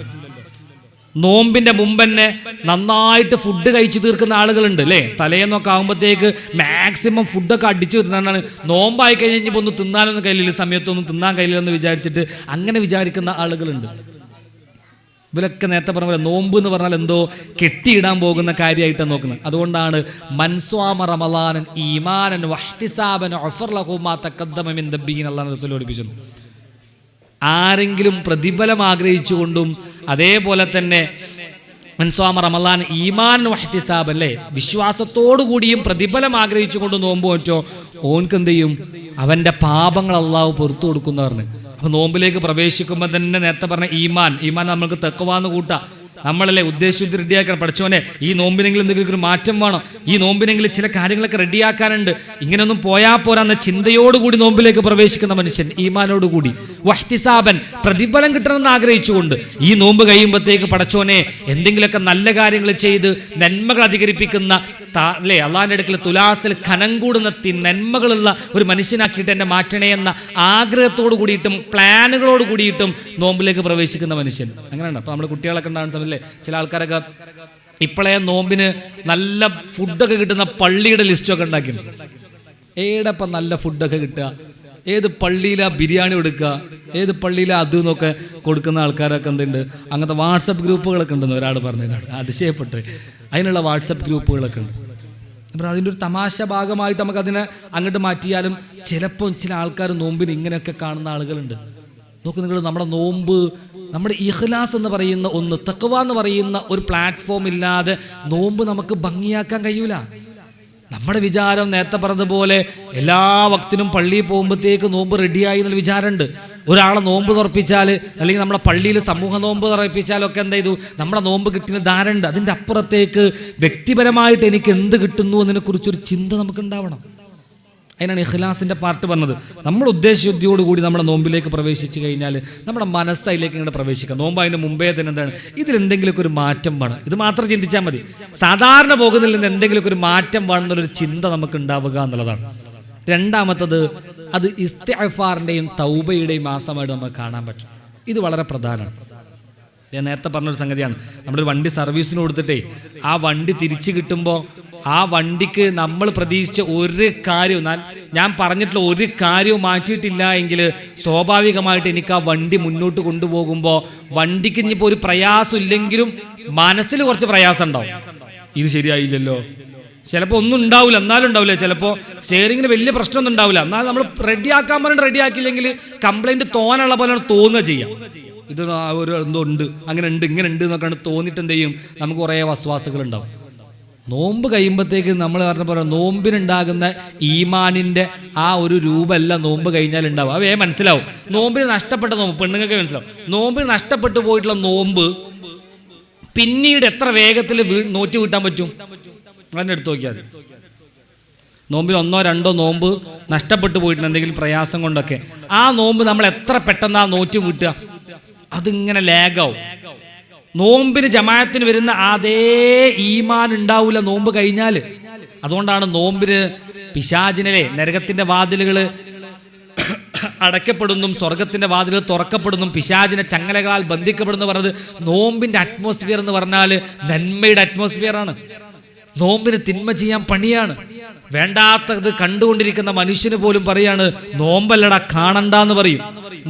നോമ്പിന്റെ മുമ്പ് തന്നെ നന്നായിട്ട് ഫുഡ് കഴിച്ചു തീർക്കുന്ന ആളുകളുണ്ട് അല്ലേ. തലേന്നൊക്കെ ആകുമ്പോഴത്തേക്ക് മാക്സിമം ഫുഡൊക്കെ അടിച്ചു വരുന്നതാണ്. നോമ്പായി കഴിഞ്ഞപ്പോൾ ഒന്ന് തിന്നാനൊന്നും കഴിയില്ല, സമയത്തൊന്നും തിന്നാൻ കഴിയില്ലെന്ന് വിചാരിച്ചിട്ട് അങ്ങനെ വിചാരിക്കുന്ന ആളുകളുണ്ട്. ഇവരൊക്കെ നേരത്തെ പറഞ്ഞ പോലെ നോമ്പ് എന്ന് പറഞ്ഞാൽ എന്തോ കെട്ടിയിടാൻ പോകുന്ന കാര്യമായിട്ടാണ് നോക്കുന്നത്. അതുകൊണ്ടാണ് മൻസ്വാമ റമളാനൻ ഈമാനൻ വഹ്തിസാബൻ ഗഫറ ലഹു മാ തഖദ്ദമ മിൻ ദബ്ബിഹി അല്ലാഹു റസൂൽ പഠിപ്പിച്ചു. ആരെങ്കിലും പ്രതിഫലം ആഗ്രഹിച്ചുകൊണ്ടും അതേപോലെ തന്നെ മൻസ്വാമ റമളാൻ ഈമാൻ വഹ്തിസാബ് അല്ലേ, വിശ്വാസത്തോടു കൂടിയും പ്രതിഫലം ആഗ്രഹിച്ചുകൊണ്ട് നോമ്പ് പറ്റോ, ഓൻക്ക് എന്ത് ചെയ്യും? അവൻ്റെ പാപങ്ങൾ അള്ളാഹു പുറത്തു കൊടുക്കുന്നവർക്ക്. അപ്പൊ നോമ്പിലേക്ക് പ്രവേശിക്കുമ്പോൾ തന്നെ നേരത്തെ പറഞ്ഞ ഈമാൻ നമ്മൾക്ക് തഖ്വാന്ന് കൂട്ടാം. നമ്മളല്ലേ ഉദ്ദേശിച്ച് റെഡിയാക്കണം. പഠിച്ചോനെ ഈ നോമ്പിനെങ്കിലും എന്തെങ്കിലും ഒരു മാറ്റം വേണം, ഈ നോമ്പിനെങ്കിലും ചില കാര്യങ്ങളൊക്കെ റെഡിയാക്കാനുണ്ട്, ഇങ്ങനെയൊന്നും പോയാൽ പോരാന്ന ചിന്തയോടുകൂടി നോമ്പിലേക്ക് പ്രവേശിക്കുന്ന മനുഷ്യൻ ഈമാനോടുകൂടി വഹ്തിസാബൻ പ്രതിഫലം കിട്ടണമെന്ന് ആഗ്രഹിച്ചുകൊണ്ട് ഈ നോമ്പ് കഴിയുമ്പോഴത്തേക്ക് പടച്ചോനെ എന്തെങ്കിലുമൊക്കെ നല്ല കാര്യങ്ങൾ ചെയ്ത് നന്മകൾ അധികരിപ്പിക്കുന്ന അല്ലേ അള്ളാഹിൻ്റെ അടുക്കൽ തുലാസിൽ ഖനം കൂടുന്ന നന്മകളുള്ള ഒരു മനുഷ്യനാക്കിയിട്ട് എന്നെ മാറ്റണേ എന്ന ആഗ്രഹത്തോടു കൂടിയിട്ടും പ്ലാനുകളോട് കൂടിയിട്ടും നോമ്പിലേക്ക് പ്രവേശിക്കുന്ന മനുഷ്യൻ അങ്ങനെയാണ്. അപ്പോൾ നമ്മൾ കുട്ടികളൊക്കെ ഉണ്ടാകുന്ന സമയത്തല്ലേ ചില ആൾക്കാരൊക്കെ ഇപ്പോഴേ നോമ്പിന് നല്ല ഫുഡൊക്കെ കിട്ടുന്ന പള്ളിയുടെ ലിസ്റ്റൊക്കെ ഉണ്ടാക്കിയിട്ടുണ്ട്. ഏടപ്പം നല്ല ഫുഡൊക്കെ കിട്ടുക, ഏത് പള്ളിയിലാ ബിരിയാണി കൊടുക്കുക, ഏത് പള്ളിയിലാ അത് എന്നൊക്കെ കൊടുക്കുന്ന ആൾക്കാരൊക്കെ എന്തുണ്ട്. അങ്ങനത്തെ വാട്സപ്പ് ഗ്രൂപ്പുകളൊക്കെ ഉണ്ടെന്ന് ഒരാൾ പറഞ്ഞതാണ്, അതിശയപ്പെട്ട്. അതിനുള്ള വാട്സപ്പ് ഗ്രൂപ്പുകളൊക്കെ ഉണ്ട്. അപ്പോൾ അതിൻ്റെ ഒരു തമാശ ഭാഗമായിട്ട് നമുക്കതിനെ അങ്ങോട്ട് മാറ്റിയാലും ചിലപ്പോൾ ചില ആൾക്കാർ നോമ്പിന് ഇങ്ങനെയൊക്കെ കാണുന്ന ആളുകളുണ്ട്. നോക്ക് നിങ്ങൾ, നമ്മുടെ നോമ്പ്, നമ്മുടെ ഇഖ്ലാസ് എന്ന് പറയുന്ന ഒന്ന്, തഖ്വ എന്ന് പറയുന്ന ഒരു പ്ലാറ്റ്ഫോം ഇല്ലാതെ നോമ്പ് നമുക്ക് ഭംഗിയാക്കാൻ കഴിയൂല. നമ്മുടെ വിചാരം നേരത്തെ പറഞ്ഞതുപോലെ എല്ലാ വക്തിനും പള്ളിയിൽ പോകുമ്പോഴത്തേക്ക് നോമ്പ് റെഡിയായി എന്നുള്ള വിചാരമുണ്ട്. ഒരാളെ നോമ്പ് തുറപ്പിച്ചാൽ അല്ലെങ്കിൽ നമ്മുടെ പള്ളിയിൽ സമൂഹ നോമ്പ് തുറപ്പിച്ചാലൊക്കെ എന്ത് ചെയ്തു, നമ്മുടെ നോമ്പ് കിട്ടുന്ന ധാരണയുണ്ട്. അതിൻ്റെ അപ്പുറത്തേക്ക് വ്യക്തിപരമായിട്ട് എനിക്ക് എന്ത് കിട്ടുന്നു എന്നതിനെക്കുറിച്ചൊരു ചിന്ത നമുക്കുണ്ടാവണം. അതിനാണ് ഇഖ്ലാസിൻ്റെ പാർട്ട് പറഞ്ഞത്. നമ്മുടെ ഉദ്ദേശശുദ്ധിയോടുകൂടി നമ്മുടെ നോമ്പിലേക്ക് പ്രവേശിച്ചു കഴിഞ്ഞാൽ നമ്മുടെ മനസ്സ് അതിലേക്ക് ഇങ്ങോട്ട് പ്രവേശിക്കാം. നോമ്പ് അതിന് മുമ്പേ തന്നെ എന്താണ്, ഇതിലെന്തെങ്കിലുമൊക്കെ ഒരു മാറ്റം വേണം, ഇത് മാത്രം ചിന്തിച്ചാൽ മതി. സാധാരണ പോകുന്നതിൽ നിന്ന് എന്തെങ്കിലുമൊക്കെ ഒരു മാറ്റം വേണം എന്നുള്ളൊരു ചിന്ത നമുക്ക് ഉണ്ടാവുക എന്നുള്ളതാണ്. രണ്ടാമത്തത്, അത് ഇസ്തിഗ്ഫാറിൻ്റെയും തൗബയുടെയും മാസമായിട്ട് നമുക്ക് കാണാൻ പറ്റും. ഇത് വളരെ പ്രധാനമാണ്. ഞാൻ നേരത്തെ പറഞ്ഞൊരു സംഗതിയാണ്, നമ്മളൊരു വണ്ടി സർവീസിന് കൊടുത്തിട്ടേ ആ വണ്ടി തിരിച്ചു കിട്ടുമ്പോൾ ആ വണ്ടിക്ക് നമ്മൾ പ്രതീക്ഷിച്ച ഒരു കാര്യവും ഞാൻ പറഞ്ഞിട്ടുള്ള ഒരു കാര്യവും മാറ്റിയിട്ടില്ല എങ്കിൽ സ്വാഭാവികമായിട്ട് എനിക്ക് ആ വണ്ടി മുന്നോട്ട് കൊണ്ടുപോകുമ്പോൾ വണ്ടിക്ക് ഇനിയിപ്പോൾ ഒരു പ്രയാസം ഇല്ലെങ്കിലും മനസ്സിൽ കുറച്ച് പ്രയാസം ഉണ്ടാവും. ഇത് ശരിയായില്ലല്ലോ, ചിലപ്പോൾ ഒന്നും ഉണ്ടാവില്ല, എന്നാലും ഉണ്ടാവില്ല. ചിലപ്പോൾ സ്റ്റിയറിങ്ങിന് വലിയ പ്രശ്നമൊന്നും ഉണ്ടാവില്ല, എന്നാൽ നമ്മൾ റെഡിയാക്കാൻ പറഞ്ഞിട്ട് റെഡിയാക്കിയില്ലെങ്കിൽ കംപ്ലൈൻറ്റ് തോന്നാനുള്ള പോലെ തോന്നുക ചെയ്യാം. ഇത് ഒരു എന്തോ ഉണ്ട്, അങ്ങനെ ഉണ്ട്, ഇങ്ങനെ ഉണ്ട് എന്നൊക്കെയാണ് തോന്നിയിട്ട് എന്ത് ചെയ്യും, നമുക്ക് കുറേ വസ്വാസങ്ങൾ ഉണ്ടാവും. നോമ്പ് കഴിയുമ്പോഴത്തേക്ക് നമ്മൾ പറഞ്ഞ പോലെ നോമ്പിനുണ്ടാകുന്ന ഈമാനിൻ്റെ ആ ഒരു രൂപമല്ല നോമ്പ് കഴിഞ്ഞാൽ ഉണ്ടാവും. അവയെ മനസ്സിലാവും. നോമ്പിന് നഷ്ടപ്പെട്ട നോമ്പ് പെണ്ണുങ്ങൾക്ക് മനസ്സിലാവും. നോമ്പിന് നഷ്ടപ്പെട്ടു പോയിട്ടുള്ള നോമ്പ് പിന്നീട് എത്ര വേഗത്തിൽ നോറ്റ് വീട്ടാൻ പറ്റും അങ്ങനെ എടുത്തു നോക്കിയാൽ. നോമ്പിൽ 1 or 2 നോമ്പ് നഷ്ടപ്പെട്ടു പോയിട്ടുണ്ട് എന്തെങ്കിലും പ്രയാസം കൊണ്ടൊക്കെ, ആ നോമ്പ് നമ്മൾ എത്ര പെട്ടെന്ന് ആ നോറ്റ് വീട്ടുക, അതിങ്ങനെ ലാഗാവും. നോമ്പിന് ജമാഅത്തിന് വരുന്ന അതേ ഈമാൻ ഉണ്ടാവില്ല നോമ്പ് കഴിഞ്ഞാൽ. അതുകൊണ്ടാണ് നോമ്പിന് പിശാചിനെ നരകത്തിന്റെ വാതിലുകൾ അടയ്ക്കപ്പെടുന്നു, സ്വർഗത്തിന്റെ വാതിലുകൾ തുറക്കപ്പെടുന്നു, പിശാചിനെ ചങ്ങലകളാൽ ബന്ധിക്കപ്പെടുന്നു പറഞ്ഞത് നോമ്പിന്റെ അറ്റ്മോസ്ഫിയർ എന്ന് പറഞ്ഞാൽ നന്മയുടെ അറ്റ്മോസ്ഫിയർ ആണ്. നോമ്പിന് തിന്മ ചെയ്യാൻ പണിയാണ്. വേണ്ടാത്തത് കണ്ടുകൊണ്ടിരിക്കുന്ന മനുഷ്യന് പോലും പറയാണ് നോമ്പല്ലടാ കാണണ്ടെന്ന് പറയും.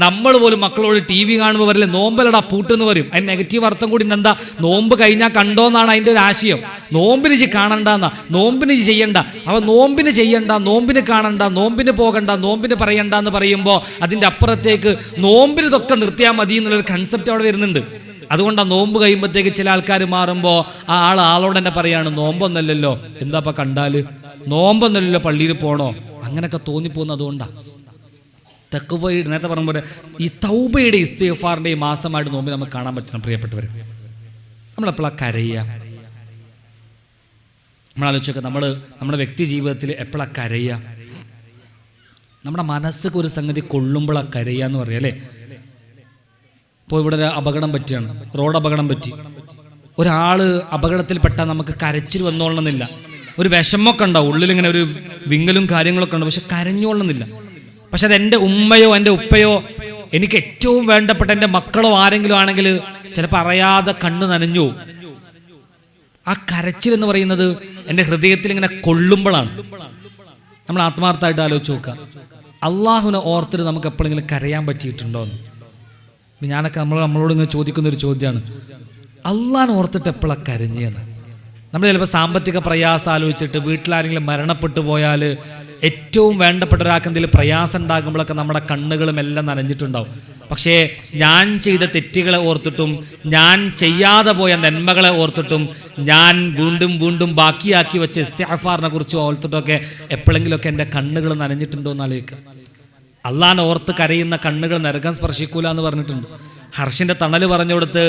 നമ്മൾ പോലും മക്കളോട് TV കാണുമ്പോൾ പറയില്ലേ നോമ്പല്ലടാ പൂട്ടെന്ന് പറയും. അതിന് നെഗറ്റീവ് അർത്ഥം കൂടി എന്താ, നോമ്പ് കഴിഞ്ഞാൽ കണ്ടോന്നാണ് അതിൻ്റെ ഒരു ആശയം. നോമ്പിന് കാണണ്ടെന്നാ, നോമ്പിന് ചെയ്യണ്ട. അവ നോമ്പിന് ചെയ്യണ്ട, നോമ്പിന് കാണണ്ട, നോമ്പിന് പോകണ്ട, നോമ്പിന് പറയണ്ട എന്ന് പറയുമ്പോൾ അതിൻ്റെ അപ്പുറത്തേക്ക് നോമ്പിന് ഇതൊക്കെ നിർത്തിയാൽ മതി എന്നുള്ളൊരു കൺസെപ്റ്റ് അവിടെ വരുന്നുണ്ട്. അതുകൊണ്ടാണ് നോമ്പ് കഴിയുമ്പോഴത്തേക്ക് ചില ആൾക്കാർ മാറുമ്പോൾ ആ ആളോട് തന്നെ പറയാണ് നോമ്പൊന്നല്ലല്ലോ, എന്താ കണ്ടാൽ നോമ്പൊന്നല്ലല്ലോ, പള്ളിയിൽ പോകണോ, അങ്ങനെയൊക്കെ തോന്നിപ്പോകുന്നത് അതുകൊണ്ടാണ്. തഖ്വയുടെ നേരത്തെ പറഞ്ഞ പോലെ ഈ തൗബയുടെ ഇസ്തിഗ്ഫാറിന്റെ ഈ മാസമായിട്ട് നോമ്പ് നമുക്ക് കാണാൻ പറ്റണം. പ്രിയപ്പെട്ടവർ, നമ്മളെപ്പോഴാണ് കരയുക? നമ്മളാലോചിച്ചൊക്കെ നമ്മുടെ വ്യക്തി ജീവിതത്തിൽ എപ്പോഴാണ് കരയുക? നമ്മുടെ മനസ്സൊക്കെ ഒരു സംഗതി കൊള്ളുമ്പോഴാണ് കരയുക എന്ന് പറയാം അല്ലേ. ഇപ്പോൾ ഇവിടെ ഒരു അപകടം പറ്റിയാണ്, റോഡ് അപകടം പറ്റി, ഒരാൾ അപകടത്തിൽപ്പെട്ടാൽ നമുക്ക് കരച്ചിൽ വന്നോളണമെന്നില്ല. ഒരു വിഷമമൊക്കെ ഉണ്ടാവും ഉള്ളിൽ, ഇങ്ങനെ ഒരു വിങ്ങലും കാര്യങ്ങളൊക്കെ ഉണ്ട്, പക്ഷെ കരഞ്ഞോളണമെന്നില്ല. പക്ഷെ അത് എൻ്റെ ഉമ്മയോ എൻ്റെ ഉപ്പയോ എനിക്ക് ഏറ്റവും വേണ്ടപ്പെട്ട എൻ്റെ മക്കളോ ആരെങ്കിലും ആണെങ്കിൽ ചിലപ്പോൾ അറിയാതെ കണ്ണ് നനഞ്ഞു. ആ കരച്ചിൽ എന്ന് പറയുന്നത് എൻ്റെ ഹൃദയത്തിൽ ഇങ്ങനെ കൊള്ളുമ്പോഴാണ്. നമ്മൾ ആത്മാർത്ഥമായിട്ട് ആലോചിച്ച് നോക്കുക, അള്ളാഹുവിനെ ഓർത്തിട്ട് നമുക്ക് എപ്പോഴെങ്കിലും കരയാൻ പറ്റിയിട്ടുണ്ടോ എന്ന്. ഞാനൊക്കെ നമ്മളോട് ഇങ്ങനെ ചോദിക്കുന്ന ഒരു ചോദ്യമാണ്, അള്ളാഹിനെ ഓർത്തിട്ട് എപ്പോഴാണ് കരഞ്ഞെന്ന്. നമ്മൾ ചിലപ്പോൾ സാമ്പത്തിക പ്രയാസം ആലോചിച്ചിട്ട് വീട്ടിലാരെങ്കിലും മരണപ്പെട്ടു പോയാൽ ഏറ്റവും വേണ്ടപ്പെട്ട ഒരാൾക്ക് എന്തെങ്കിലും പ്രയാസം ഉണ്ടാകുമ്പോഴൊക്കെ നമ്മുടെ കണ്ണുകളും എല്ലാം നനഞ്ഞിട്ടുണ്ടാവും. പക്ഷേ ഞാൻ ചെയ്ത തെറ്റുകളെ ഓർത്തിട്ടും ഞാൻ ചെയ്യാതെ പോയ നന്മകളെ ഓർത്തിട്ടും ഞാൻ വീണ്ടും വീണ്ടും ബാക്കിയാക്കി വെച്ച ഇസ്തിഗ്ഫാറിനെ കുറിച്ച് ഓർത്തിട്ടൊക്കെ എപ്പോഴെങ്കിലുമൊക്കെ എൻ്റെ കണ്ണുകൾ നനഞ്ഞിട്ടുണ്ടോ എന്ന് ആലോചിക്കുക. അള്ളാഹിനെ ഓർത്ത് കരയുന്ന കണ്ണുകൾ നരകം സ്പർശിക്കൂല എന്ന് പറഞ്ഞിട്ടുണ്ട്. ഹർഷിന്റെ തണൽ പറഞ്ഞു കൊടുത്ത്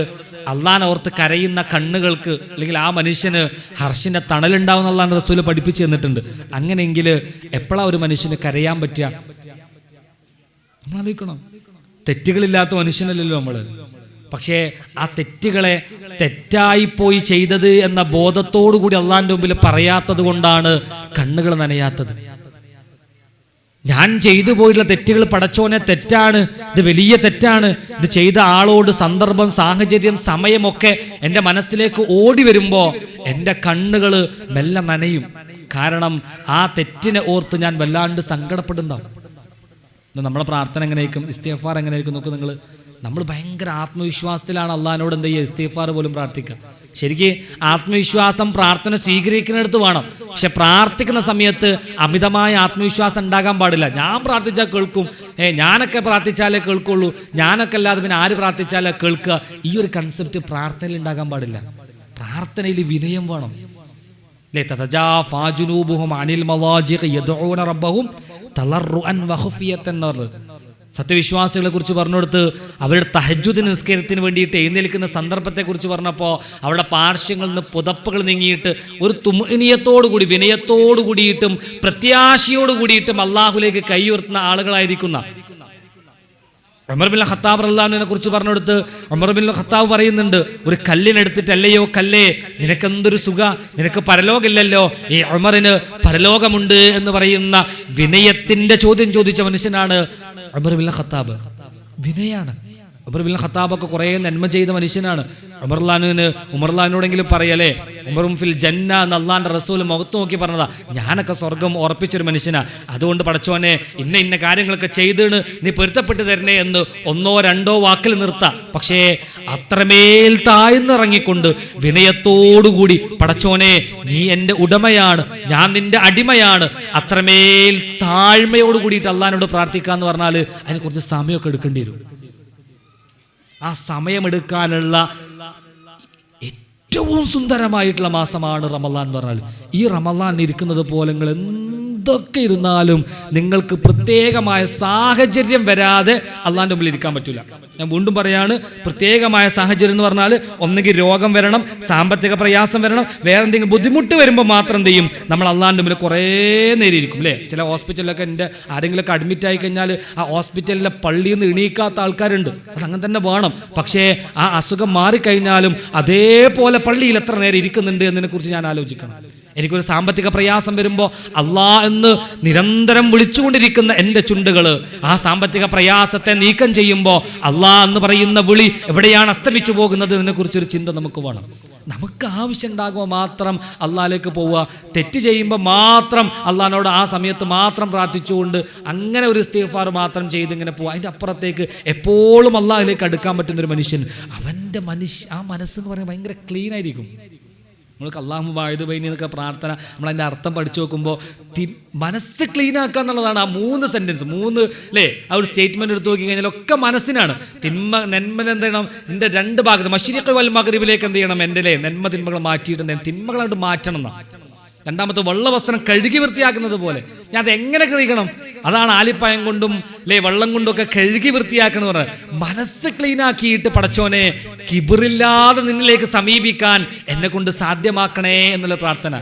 അള്ളാഹിനെ ഓർത്ത് കരയുന്ന കണ്ണുകൾക്ക് അല്ലെങ്കിൽ ആ മനുഷ്യന് ഹർഷിന്റെ തണലുണ്ടാവുന്ന അള്ളാഹിന്റെ റസൂല് പഠിപ്പിച്ചു തന്നിട്ടുണ്ട്. അങ്ങനെയെങ്കിൽ എപ്പോഴാണ് ഒരു മനുഷ്യന് കരയാൻ പറ്റുക? നമ്മൾ ആലോചിക്കണം. തെറ്റുകളില്ലാത്ത മനുഷ്യനല്ലല്ലോ നമ്മൾ. പക്ഷേ ആ തെറ്റുകളെ തെറ്റായിപ്പോയി ചെയ്തത് എന്ന ബോധത്തോടു കൂടി അള്ളാഹിന്റെ മുമ്പിൽ പറയാത്തത് കൊണ്ടാണ് കണ്ണുകൾ നനയാത്തത്. ഞാൻ ചെയ്തു പോയിട്ടുള്ള തെറ്റുകൾ പടച്ചോനെ തെറ്റാണ്, ഇത് വലിയ തെറ്റാണ്, ഇത് ചെയ്ത ആളോട് സന്ദർഭം സാഹചര്യം സമയമൊക്കെ എൻ്റെ മനസ്സിലേക്ക് ഓടി വരുമ്പോൾ എൻ്റെ കണ്ണുകൾ മെല്ലെ നനയും. കാരണം ആ തെറ്റിനെ ഓർത്ത് ഞാൻ വല്ലാണ്ട് സങ്കടപ്പെടുന്നുണ്ടാവും. നമ്മളെ പ്രാർത്ഥന എങ്ങനെയായിരിക്കും, ഇസ്തിഗ്ഫാർ എങ്ങനെയായിരിക്കും നോക്കൂ നിങ്ങൾ. നമ്മൾ ഭയങ്കര ആത്മവിശ്വാസത്തിലാണ് അള്ളാഹിനോട് എന്ത് ചെയ്യുക, ഇസ്തിഗ്ഫാർ പോലും പ്രാർത്ഥിക്കുക. ശരിക്ക് ആത്മവിശ്വാസം പ്രാർത്ഥന സ്വീകരിക്കുന്നിടത്ത് വേണം. പക്ഷെ പ്രാർത്ഥിക്കുന്ന സമയത്ത് അമിതമായ ആത്മവിശ്വാസം ഉണ്ടാകാൻ പാടില്ല. ഞാൻ പ്രാർത്ഥിച്ചാൽ കേൾക്കും, ഞാനൊക്കെ പ്രാർത്ഥിച്ചാലേ കേൾക്കുള്ളൂ, ഞാനൊക്കെ അല്ലാതെ പിന്നെ ആര് പ്രാർത്ഥിച്ചാലേ കേൾക്കുക, ഈ ഒരു കൺസെപ്റ്റ് പ്രാർത്ഥനയിൽ ഉണ്ടാകാൻ പാടില്ല. പ്രാർത്ഥനയിൽ വിനയം വേണം. സത്യവിശ്വാസികളെ കുറിച്ച് പറഞ്ഞു കൊടുത്ത് അവരുടെ തഹജ്ജുദ് നിസ്കാരത്തിന് വേണ്ടിയിട്ട് എഴുന്നേൽക്കുന്ന സന്ദർഭത്തെ കുറിച്ച് പറഞ്ഞപ്പോൾ അവരുടെ പാർശ്വങ്ങളിൽ നിന്ന് പുതപ്പുകൾ നീങ്ങിയിട്ട് ഒരു തുമഅ്നിനത്തോടു കൂടി വിനയത്തോടു കൂടിയിട്ടും പ്രത്യാശയോട് കൂടിയിട്ടും അള്ളാഹുലേക്ക് കൈ ഉയർത്തുന്ന ആളുകളായിരിക്കുന്ന ഉമർ ബിൻ ഖത്താബ് റളിയല്ലാഹുവിനെ കുറിച്ച് പറഞ്ഞു കൊടുത്ത് ഉമർ ബിൻ ഖത്താബ് പറയുന്നുണ്ട്, ഒരു കല്ലിനെടുത്തിട്ട് അല്ലയോ കല്ലേ നിനക്കെന്തൊരു സുഖ, നിനക്ക് പരലോകമില്ലല്ലോ, ഈ ഉമറിന് പരലോകമുണ്ട് എന്ന് പറയുന്ന വിനയത്തിന്റെ ചോദ്യം ചോദിച്ച മനുഷ്യനാണ് ഉമർ ബിൻ ഖത്താബ്. വിനയാണ്. ഉമർ ബിൻ ഖത്താബൊക്കെ കുറേ നന്മ ചെയ്ത മനുഷ്യനാണ്. ഉമർലാനോടെങ്കിലും പറയല്ലേ, ഉമറും ഫിൽ ജന്ന എന്ന് അള്ളാന്റെ റസൂൽ മുഖത്ത് നോക്കി പറഞ്ഞതാ, ഞാനൊക്കെ സ്വർഗം ഉറപ്പിച്ചൊരു മനുഷ്യനാ, അതുകൊണ്ട് പടച്ചോനെ ഇന്ന കാര്യങ്ങളൊക്കെ ചെയ്തിട്ട് നീ പൊരുത്തപ്പെട്ട് തരണേ എന്ന് 1 or 2 വാക്കിൽ നിർത്താം. പക്ഷേ അത്രമേൽ താഴ്ന്നിറങ്ങിക്കൊണ്ട് വിനയത്തോടുകൂടി പടച്ചോനെ നീ എൻ്റെ ഉടമയാണ്, ഞാൻ നിന്റെ അടിമയാണ്, അത്രമേൽ താഴ്മയോട് കൂടിയിട്ട് അള്ളാഹിനോട് പ്രാർത്ഥിക്കാന്ന് പറഞ്ഞാൽ അതിന് കുറച്ച് സമയമൊക്കെ എടുക്കേണ്ടി വരും. ആ സമയമെടുക്കാനുള്ള ഏറ്റവും സുന്ദരമായിട്ടുള്ള മാസമാണ് റമളാൻ എന്ന് പറഞ്ഞാൽ. ഈ റമളാൻ ഇരിക്കുന്നത് പോലെ നിങ്ങൾ എന്തൊക്കെ ഇരുന്നാലും നിങ്ങൾക്ക് പ്രത്യേകമായ സാഹചര്യം വരാതെ അള്ളാഹിൻ്റെ മുമ്പിൽ ഇരിക്കാൻ പറ്റില്ല. ഞാൻ വീണ്ടും പറയാണ്, പ്രത്യേകമായ സാഹചര്യം എന്ന് പറഞ്ഞാൽ ഒന്നുകിൽ രോഗം വരണം, സാമ്പത്തിക പ്രയാസം വരണം, വേറെ എന്തെങ്കിലും ബുദ്ധിമുട്ട് വരുമ്പോൾ മാത്രം എന്ത് ചെയ്യും, നമ്മൾ അള്ളാഹിൻ്റെ മുമ്പിൽ കുറേ നേരം ഇരിക്കും അല്ലേ. ചില ഹോസ്പിറ്റലിലൊക്കെ എൻ്റെ ആരെങ്കിലുമൊക്കെ അഡ്മിറ്റ് ആയി കഴിഞ്ഞാൽ ആ ഹോസ്പിറ്റലിലെ പള്ളിയിൽ നിന്ന് എണീക്കാത്ത ആൾക്കാരുണ്ട്. അതങ്ങനെ തന്നെ വേണം. പക്ഷേ ആ അസുഖം മാറിക്കഴിഞ്ഞാലും അതേപോലെ പള്ളിയിൽ എത്ര നേരം ഇരിക്കുന്നുണ്ട് എന്നതിനെക്കുറിച്ച് ഞാൻ ആലോചിക്കണം. എനിക്കൊരു സാമ്പത്തിക പ്രയാസം വരുമ്പോൾ അള്ളാ എന്ന് നിരന്തരം വിളിച്ചുകൊണ്ടിരിക്കുന്ന എൻ്റെ ചുണ്ടുകൾ ആ സാമ്പത്തിക പ്രയാസത്തെ നീക്കം ചെയ്യുമ്പോൾ അള്ളാ എന്ന് പറയുന്ന വിളി എവിടെയാണ് അസ്തമിച്ചു പോകുന്നത് എന്നതിനെക്കുറിച്ചൊരു ചിന്ത നമുക്ക് വേണം. നമുക്ക് ആവശ്യം ഉണ്ടാകുമ്പോൾ മാത്രം അള്ളാഹിലേക്ക് പോവുക, തെറ്റ് ചെയ്യുമ്പോൾ മാത്രം അള്ളാഹിനോട് ആ സമയത്ത് മാത്രം പ്രാർത്ഥിച്ചുകൊണ്ട് അങ്ങനെ ഒരു ഇസ്തിഗ്ഫാർ മാത്രം ചെയ്ത് ഇങ്ങനെ പോവുക. അതിൻ്റെ അപ്പുറത്തേക്ക് എപ്പോഴും അള്ളാഹിലേക്ക് അടുക്കാൻ പറ്റുന്നൊരു മനുഷ്യൻ, അവൻ്റെ ആ മനസ്സെന്ന് പറയുന്നത് ഭയങ്കര ക്ലീൻ ആയിരിക്കും. നമ്മൾക്ക് അല്ലാഹു ബഅദു ബൈനി എന്നൊക്കെ പ്രാർത്ഥന നമ്മളതിൻ്റെ അർത്ഥം പഠിച്ചു നോക്കുമ്പോൾ മനസ്സ് ക്ലീൻ ആക്കുക എന്നുള്ളതാണ്. ആ 3 സെൻറ്റൻസ് 3 അല്ലേ, ആ ഒരു സ്റ്റേറ്റ്മെൻറ്റ് എടുത്ത് നോക്കി കഴിഞ്ഞാൽ ഒക്കെ മനസ്സിനാണ്. നന്മ എന്ത് ചെയ്യണം, നിൻ്റെ 2 ഭാഗത്ത് മശ്രിഖ് വൽ മഗ്രിബിലേക്ക് എന്ത് ചെയ്യണം, എൻ്റെ നന്മ തിന്മകൾ മാറ്റിയിട്ട് തിന്മകളായിട്ട് മാറ്റണം എന്നാണ്. രണ്ടാമത്തെ വെള്ള വസ്ത്രം കഴുകി വൃത്തിയാക്കുന്നത് പോലെ ഞാൻ അത് എങ്ങനെ കഴുകണം, അതാണ് ആലിപ്പായം കൊണ്ടും വെള്ളം കൊണ്ടും ഒക്കെ കഴുകി വൃത്തിയാക്കണം എന്ന് പറഞ്ഞാൽ മനസ്സ് ക്ലീൻ ആക്കിയിട്ട് പടച്ചോനെ കിബിറില്ലാതെ നിന്നിലേക്ക് സമീപിക്കാൻ എന്നെ കൊണ്ട് സാധ്യമാക്കണേ എന്നുള്ള പ്രാർത്ഥന.